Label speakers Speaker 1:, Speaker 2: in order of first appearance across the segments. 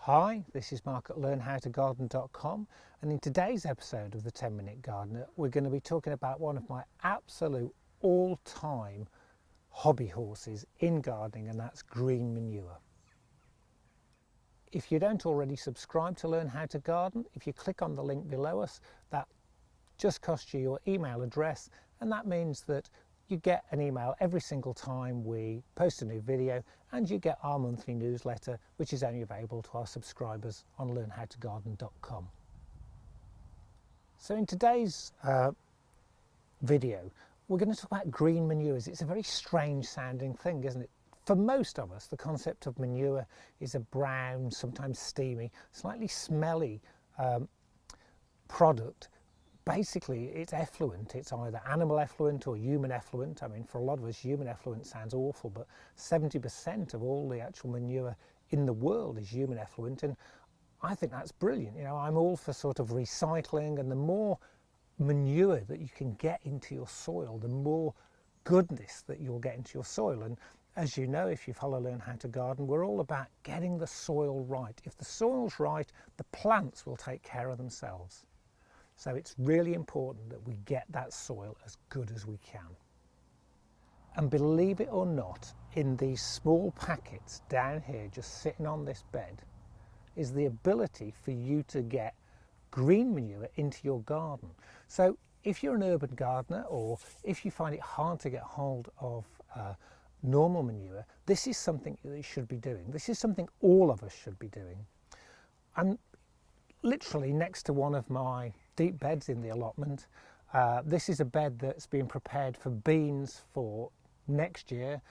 Speaker 1: Hi, this is Mark at learnhowtogarden.com, and in today's episode of the 10-Minute Gardener we're going to be talking about one of my absolute all-time hobby horses in gardening, and that's green manure. If you don't already subscribe to Learn How to Garden, if you click on the link below us, that just costs you your email address, and that means that you get an email every single time we post a new video, and you get our monthly newsletter, which is only available to our subscribers on learnhowtogarden.com. So in today's video, we're going to talk about green manures. It's a very strange sounding thing, isn't it? For most of us, the concept of manure is a brown, sometimes steamy, slightly smelly product. Basically, it's effluent. It's either animal effluent or human effluent. I mean, for a lot of us, human effluent sounds awful, but 70% of all the actual manure in the world is human effluent, and I think that's brilliant. You know, I'm all for sort of recycling, and the more manure that you can get into your soil, the more goodness that you'll get into your soil. And as you know, if you follow Learn How to Garden, we're all about getting the soil right. If the soil's right, the plants will take care of themselves. So it's really important that we get that soil as good as we can. And believe it or not, in these small packets down here, just sitting on this bed, is the ability for you to get green manure into your garden. So if you're an urban gardener, or if you find it hard to get hold of normal manure, this is something that you should be doing. This is something all of us should be doing. I'm literally next to one of my deep beds in the allotment. This is a bed that's been prepared for beans for next year.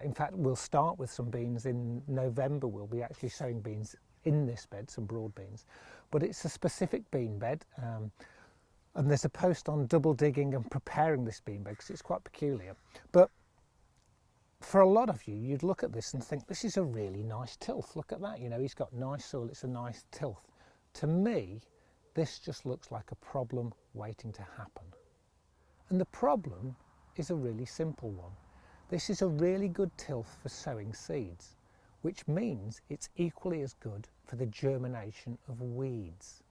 Speaker 1: In fact, we'll start with some beans in November. We'll be actually sowing beans in this bed, some broad beans. But it's a specific bean bed, and there's a post on double digging and preparing this bean bed because it's quite peculiar. But for a lot of you, you'd look at this and think, this is a really nice tilth. Look at that, you know, he's got nice soil, it's a nice tilth. To me, this just looks like a problem waiting to happen. And the problem is a really simple one. This is a really good tilth for sowing seeds, which means it's equally as good for the germination of weeds.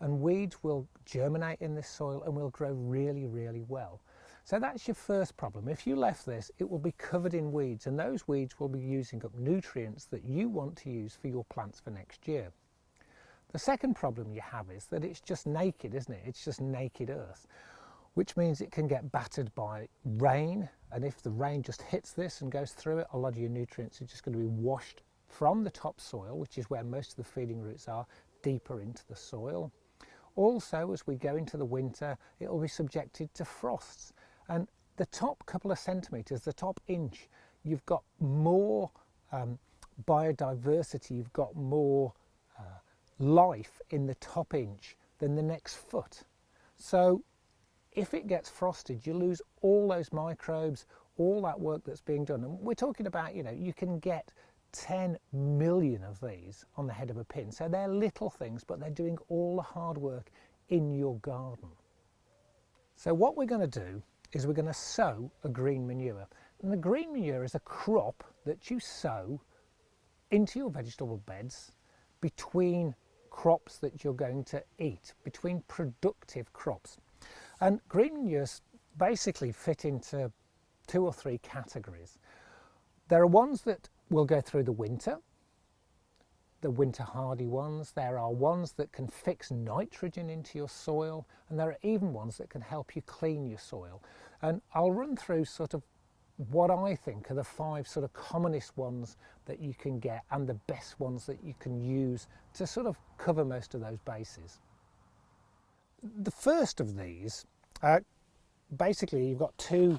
Speaker 1: And weeds will germinate in this soil and will grow really, really well. So that's your first problem. If you left this, it will be covered in weeds, and those weeds will be using up nutrients that you want to use for your plants for next year. The second problem you have is that it's just naked, isn't it? It's just naked earth, which means it can get battered by rain, and if the rain just hits this and goes through it, a lot of your nutrients are just going to be washed from the topsoil, which is where most of the feeding roots are, deeper into the soil. Also, as we go into the winter, it will be subjected to frosts, and the top couple of centimetres, the top inch, you've got more biodiversity, you've got more life in the top inch than the next foot. So if it gets frosted, you lose all those microbes, all that work that's being done. And we're talking about, you know, you can get 10 million of these on the head of a pin. So they're little things, but they're doing all the hard work in your garden. So what we're going to do is we're going to sow a green manure. And the green manure is a crop that you sow into your vegetable beds between crops that you're going to eat, between productive crops. And green manures basically fit into 2 or 3 categories. There are ones that will go through the winter hardy ones. There are ones that can fix nitrogen into your soil, and there are even ones that can help you clean your soil. And I'll run through sort of what I think are the 5 sort of commonest ones that you can get, and the best ones that you can use to sort of cover most of those bases. The first of these, basically you've got 2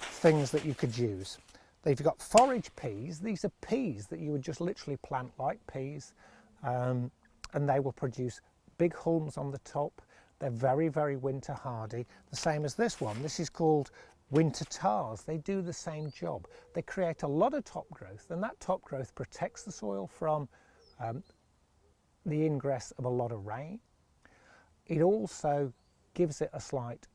Speaker 1: things that you could use. You've got forage peas. These are peas that you would just literally plant like peas, and they will produce big hulls on the top. They're very, very winter hardy, the same as this one. This is called winter tars. They do the same job. They create a lot of top growth, and that top growth protects the soil from the ingress of a lot of rain. It also gives it a slight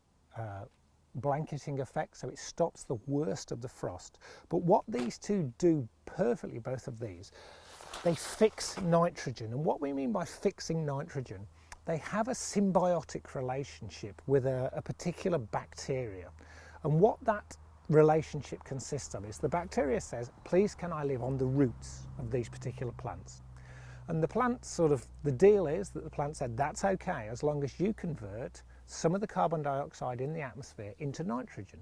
Speaker 1: blanketing effect, so it stops the worst of the frost. But what these two do perfectly, both of these, they fix nitrogen. And what we mean by fixing nitrogen, they have a symbiotic relationship with a particular bacteria. And what that relationship consists of is the bacteria says, please can I live on the roots of these particular plants? And the plant the deal is that the plant said that's okay as long as you convert some of the carbon dioxide in the atmosphere into nitrogen.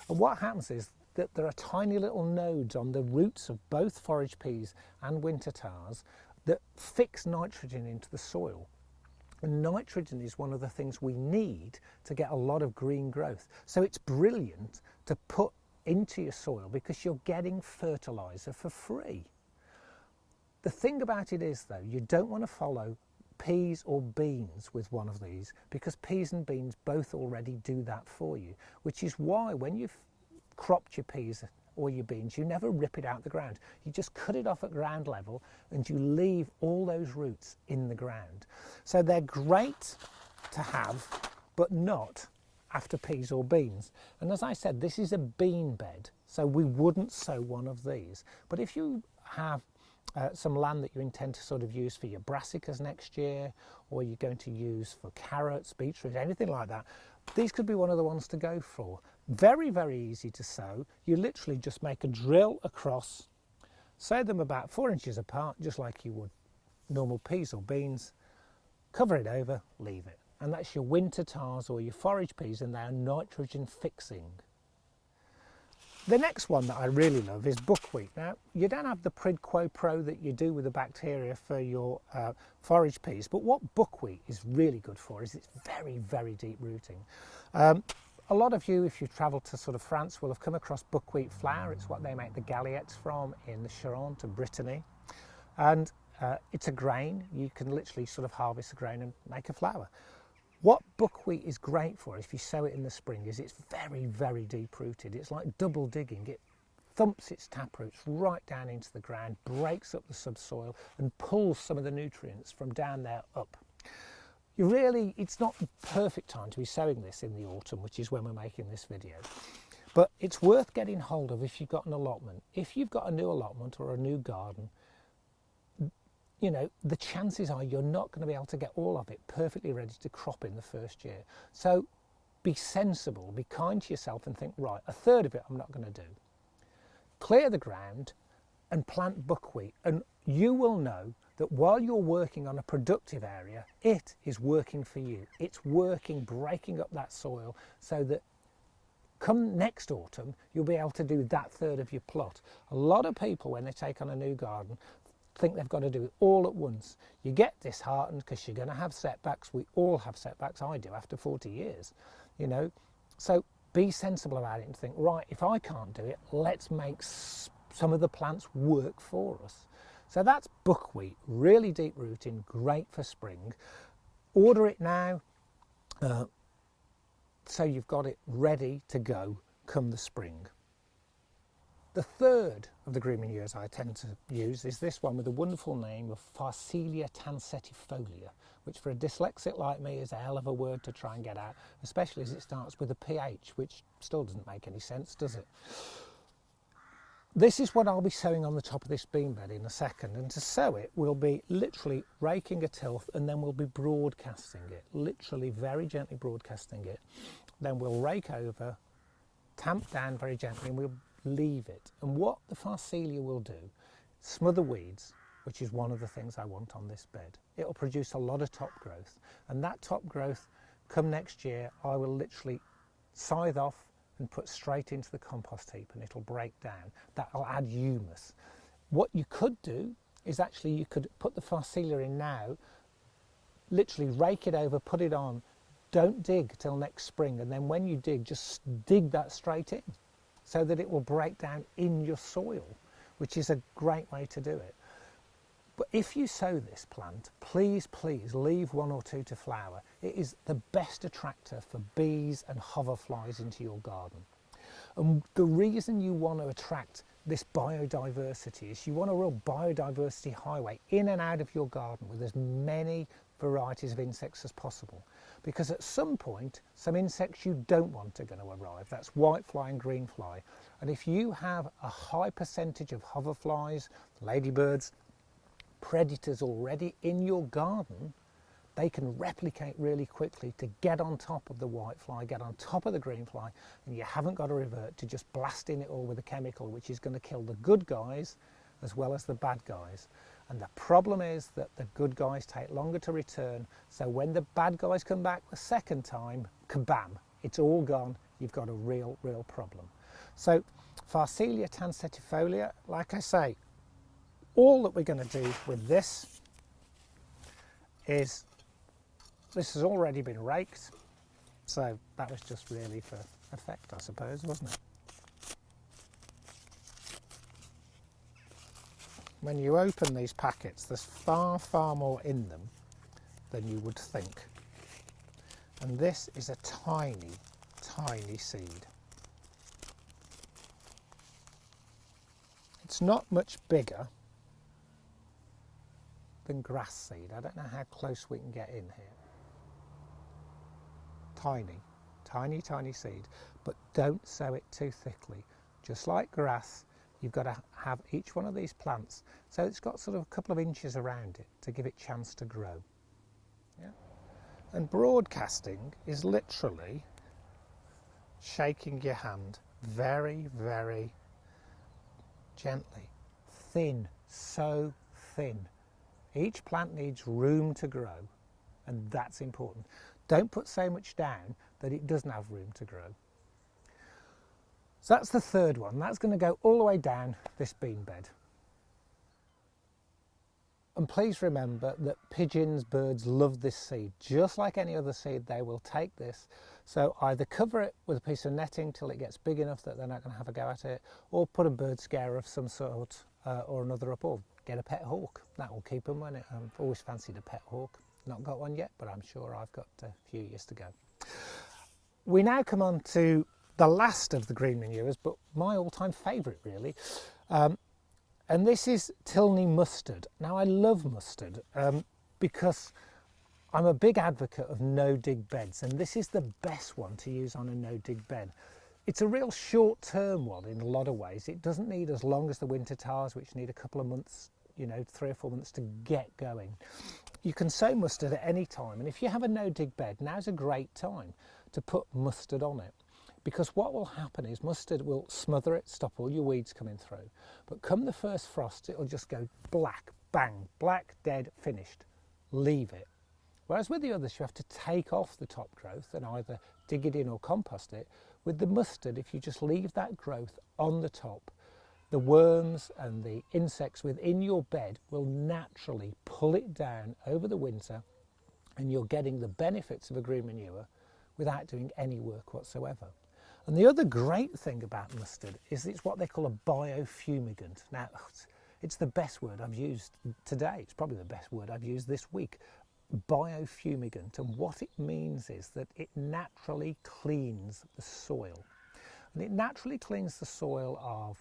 Speaker 1: And what happens is that there are tiny little nodes on the roots of both forage peas and winter tares that fix nitrogen into the soil. And nitrogen is one of the things we need to get a lot of green growth. So it's brilliant to put into your soil because you're getting fertiliser for free. The thing about it is though, you don't want to follow peas or beans with one of these because peas and beans both already do that for you, which is why when you've cropped your peas or your beans, you never rip it out the ground. You just cut it off at ground level and you leave all those roots in the ground. So they're great to have, but not after peas or beans. And as I said, this is a bean bed, so we wouldn't sow one of these. But if you have some land that you intend to use for your brassicas next year, or you're going to use for carrots, beetroot, anything like that, these could be one of the ones to go for. Very, very easy to sow. You literally just make a drill across, sow them about 4 inches apart, just like you would normal peas or beans, cover it over, leave it. And that's your winter tares or your forage peas, and they are nitrogen fixing. The next one that I really love is buckwheat. Now, you don't have the quid pro quo that you do with the bacteria for your forage peas, but what buckwheat is really good for is it's very, very deep rooting. A lot of you, if you've travelled to France, will have come across buckwheat flour. It's what they make the galettes from in the Charente and Brittany. And it's a grain. You can literally harvest a grain and make a flour. What buckwheat is great for, if you sow it in the spring, is it's very, very deep rooted. It's like double digging. It thumps its taproots right down into the ground, breaks up the subsoil and pulls some of the nutrients from down there up. It's not the perfect time to be sowing this in the autumn, which is when we're making this video. But it's worth getting hold of if you've got an allotment. If you've got a new allotment or a new garden, the chances are you're not going to be able to get all of it perfectly ready to crop in the first year. So be sensible, be kind to yourself and think, right, a third of it I'm not going to do. Clear the ground and plant buckwheat, and you will know that while you're working on a productive area, it is working for you. It's working, breaking up that soil so that come next autumn, you'll be able to do that third of your plot. A lot of people, when they take on a new garden, think they've got to do it all at once. You get disheartened because you're going to have setbacks. We all have setbacks. I do after 40 years, So be sensible about it and think, right, if I can't do it, let's make some of the plants work for us. So that's buckwheat, really deep rooting, great for spring. Order it now so you've got it ready to go come the spring. The third of the green manures I tend to use is this one with the wonderful name of Pharcelia tansetifolia, which for a dyslexic like me is a hell of a word to try and get out, especially as it starts with a PH, which still doesn't make any sense, does it? This is what I'll be sowing on the top of this bean bed in a second, and to sow it we'll be literally raking a tilth and then we'll be broadcasting it, literally very gently broadcasting it. Then we'll rake over, tamp down very gently, and we'll leave it. And what the Pharcelia will do, smother weeds, which is one of the things I want on this bed. It'll produce a lot of top growth, and that top growth come next year I will literally scythe off and put straight into the compost heap, and it'll break down. That'll add humus. What you could do is actually you could put the Pharcelia in now, literally rake it over, put it on, don't dig till next spring, and then when you dig, just dig that straight in so that it will break down in your soil, which is a great way to do it. But if you sow this plant, please, please leave 1 or 2 to flower. It is the best attractor for bees and hoverflies into your garden. And the reason you want to attract this biodiversity is you want a real biodiversity highway in and out of your garden with as many varieties of insects as possible. Because at some point, some insects you don't want are going to arrive. That's whitefly and greenfly. And if you have a high percentage of hoverflies, ladybirds, predators already in your garden, they can replicate really quickly to get on top of the whitefly, get on top of the greenfly, and you haven't got to revert to just blasting it all with a chemical, which is going to kill the good guys as well as the bad guys. And the problem is that the good guys take longer to return, so when the bad guys come back the second time, kabam, it's all gone. You've got a real problem. So Pharsalia tansetifolia, like I say, all that we're going to do with this is, this has already been raked, so that was just really for effect, I suppose, wasn't it? When you open these packets, there's far more in them than you would think. And this is a tiny seed. It's not much bigger than grass seed. I don't know how close we can get in here. Tiny seed, but don't sow it too thickly. Just like grass, you've got to have each one of these plants so it's got sort of a couple of inches around it to give it a chance to grow. Yeah? And broadcasting is literally shaking your hand very gently, thin, so thin. Each plant needs room to grow, and that's important. Don't put so much down that it doesn't have room to grow. So that's the third one. That's going to go all the way down this bean bed. And please remember that pigeons, birds love this seed. Just like any other seed, they will take this. So either cover it with a piece of netting till it gets big enough that they're not going to have a go at it, or put a bird scare of some sort or another up, or get a pet hawk. That will keep them. I've always fancied a pet hawk. Not got one yet, but I'm sure I've got a few years to go. We now come on to the last of the green manures, but my all-time favourite really. And this is Tilney Mustard. Now I love mustard because I'm a big advocate of no-dig beds, and this is the best one to use on a no-dig bed. It's a real short-term one in a lot of ways. It doesn't need as long as the winter tars, which need a couple of months, 3 or 4 months to get going. You can sow mustard at any time, and if you have a no-dig bed, now's a great time to put mustard on it. Because what will happen is mustard will smother it, stop all your weeds coming through. But come the first frost, it'll just go black, bang, black, dead, finished. Leave it. Whereas with the others, you have to take off the top growth and either dig it in or compost it. With the mustard, if you just leave that growth on the top, the worms and the insects within your bed will naturally pull it down over the winter, and you're getting the benefits of a green manure without doing any work whatsoever. And the other great thing about mustard is it's what they call a biofumigant. Now, it's the best word I've used today. It's probably the best word I've used this week. Biofumigant. And what it means is that it naturally cleans the soil. And it naturally cleans the soil of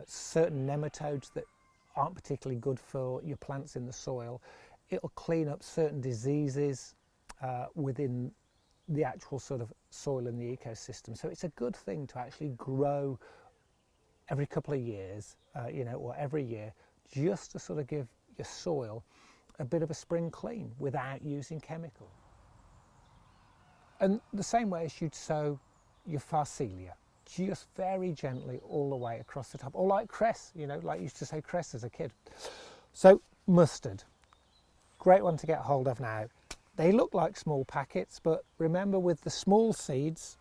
Speaker 1: certain nematodes that aren't particularly good for your plants in the soil. It'll clean up certain diseases within the actual sort of soil in the ecosystem. So it's a good thing to actually grow every couple of years, or every year, just to sort of give your soil a bit of a spring clean without using chemical. And the same way as you'd sow your Pharsalia, just very gently all the way across the top, or like cress, like you used to say cress as a kid. So mustard, great one to get hold of now. They look like small packets, but remember with the small seeds,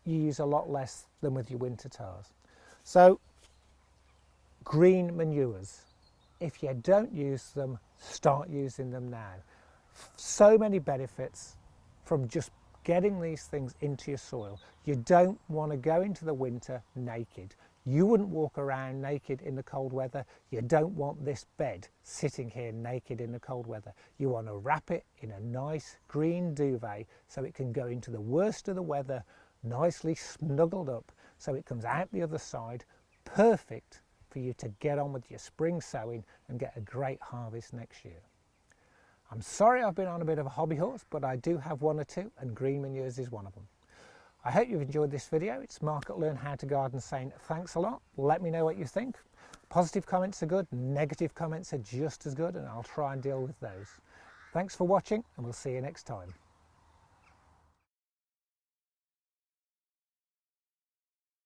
Speaker 1: you use a lot less than with your winter tars. So, green manures. If you don't use them, start using them now. So many benefits from just getting these things into your soil. You don't want to go into the winter naked. You wouldn't walk around naked in the cold weather. You don't want this bed sitting here naked in the cold weather. You want to wrap it in a nice green duvet so it can go into the worst of the weather nicely snuggled up, so it comes out the other side, perfect for you to get on with your spring sowing and get a great harvest next year. I'm sorry I've been on a bit of a hobby horse, but I do have one or two, and green manures is one of them. I hope you've enjoyed this video. It's Mark at Learn How to Garden saying thanks a lot. Let me know what you think. Positive comments are good, negative comments are just as good, and I'll try and deal with those. Thanks for watching, and we'll see you next time.